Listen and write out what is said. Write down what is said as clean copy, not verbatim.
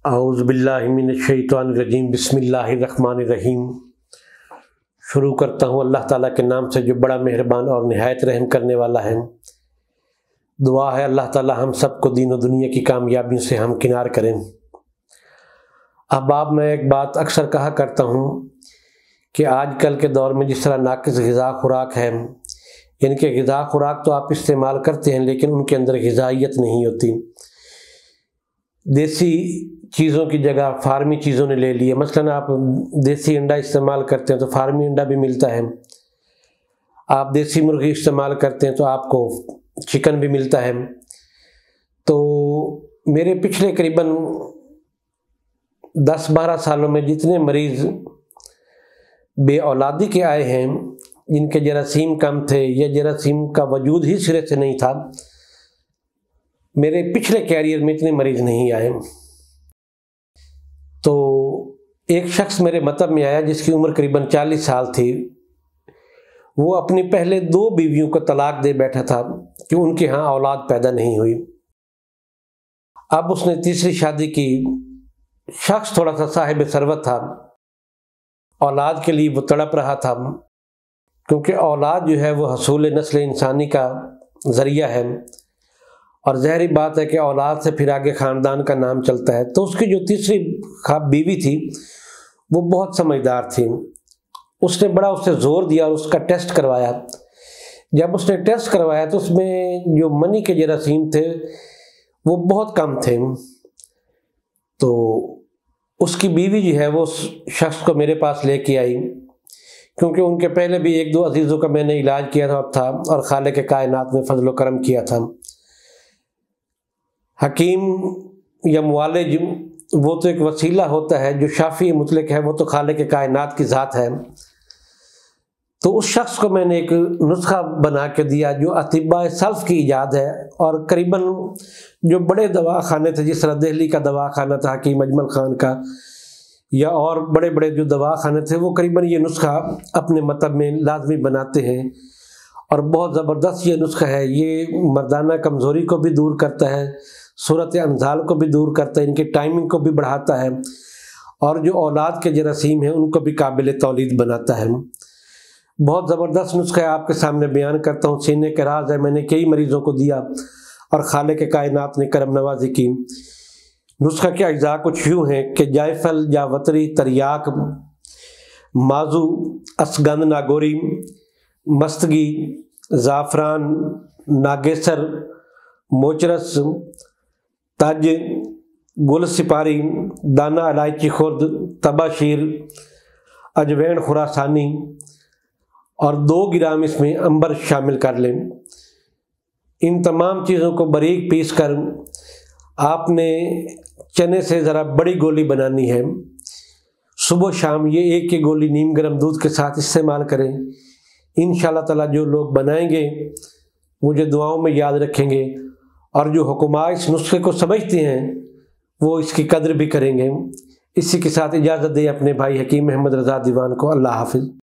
اعوذ باللہ من الشیطان الرجیم بسم اللہ الرحمن الرحیم۔ شروع کرتا ہوں اللہ تعالیٰ کے نام سے جو بڑا مہربان اور نہایت رحم کرنے والا ہے۔ دعا ہے اللہ تعالیٰ ہم سب کو دین و دنیا کی کامیابیوں سے ہمکنار کریں۔ احباب، میں ایک بات اکثر کہا کرتا ہوں کہ آج کل کے دور میں جس طرح ناقص غذا خوراک ہے، یعنی کہ غذا خوراک تو آپ استعمال کرتے ہیں لیکن ان کے اندر غذائیت نہیں ہوتی۔ دیسی چیزوں کی جگہ فارمی چیزوں نے لے لی ہے۔ مثلاً آپ دیسی انڈا استعمال کرتے ہیں تو فارمی انڈا بھی ملتا ہے، آپ دیسی مرغی استعمال کرتے ہیں تو آپ کو چکن بھی ملتا ہے۔ تو میرے پچھلے قریباً 10-12 سالوں میں جتنے مریض بے اولادی کے آئے ہیں، جن کے جراثیم کم تھے یا جراثیم کا وجود ہی سرے سے نہیں تھا، میرے پچھلے کیریئر میں اتنے مریض نہیں آئے۔ تو ایک شخص میرے مطب میں آیا جس کی عمر قریباً 40 سال تھی۔ وہ اپنی پہلے 2 بیویوں کو طلاق دے بیٹھا تھا کہ ان کے ہاں اولاد پیدا نہیں ہوئی۔ اب اس نے تیسری شادی کی۔ شخص تھوڑا سا صاحب ثروت تھا، اولاد کے لیے وہ تڑپ رہا تھا، کیونکہ اولاد جو ہے وہ حصول نسل انسانی کا ذریعہ ہے، اور ظاہری بات ہے کہ اولاد سے پھر آگے خاندان کا نام چلتا ہے۔ تو اس کی جو تیسری بیوی تھی وہ بہت سمجھدار تھی۔ اس نے بڑا اس سے زور دیا اور اس کا ٹیسٹ کروایا۔ جب اس نے ٹیسٹ کروایا تو اس میں جو منی کے جراثیم تھے وہ بہت کم تھے۔ تو اس کی بیوی جو ہے وہ اس شخص کو میرے پاس لے کے آئی، کیونکہ ان کے پہلے بھی 1-2 عزیزوں کا میں نے علاج کیا تھا اور خالق کائنات نے فضل و کرم کیا تھا۔ حکیم یا معالج وہ تو ایک وسیلہ ہوتا ہے، جو شافی مطلق ہے وہ تو خالق کائنات کی ذات ہے۔ تو اس شخص کو میں نے ایک نسخہ بنا کے دیا جو اطباء سلف کی ایجاد ہے، اور قریباً جو بڑے دواخانے تھے، جس طرح دہلی کا دواخانہ تھا حکیم اجمل خان کا، یا اور بڑے بڑے جو دواخانے تھے، وہ قریباً یہ نسخہ اپنے مطب میں لازمی بناتے ہیں، اور بہت زبردست یہ نسخہ ہے۔ یہ مردانہ کمزوری کو بھی دور کرتا ہے، صورت انزال کو بھی دور کرتا ہے، ان کی ٹائمنگ کو بھی بڑھاتا ہے، اور جو اولاد کے جراثیم ہیں ان کو بھی قابل تولید بناتا ہے۔ بہت زبردست نسخہ ہے، آپ کے سامنے بیان کرتا ہوں۔ سینے کے راز ہے، میں نے کئی مریضوں کو دیا اور خالق کائنات نے کرم نوازی کی۔ نسخہ کے اجزاء کچھ یوں ہیں کہ جائفل، جاوتری، تریاک، مازو، اسگند ناگوری، مستگی، زعفران، ناگیسر، موچرس، تج، گل سپاری، دانہ الائچی خرد، تباشیر، اجوین خراسانی، اور 2 گرام اس میں عنبر شامل کر لیں۔ ان تمام چیزوں کو باریک پیس کر آپ نے چنے سے ذرا بڑی گولی بنانی ہے۔ صبح شام یہ ایک گولی نیم گرم دودھ کے ساتھ استعمال کریں۔ انشاءاللہ تعالیٰ جو لوگ بنائیں گے مجھے دعاؤں میں یاد رکھیں گے، اور جو حکماء اس نسخے کو سمجھتے ہیں وہ اس کی قدر بھی کریں گے۔ اسی کے ساتھ اجازت دیں اپنے بھائی حکیم محمد رضا دیوان کو۔ اللہ حافظ۔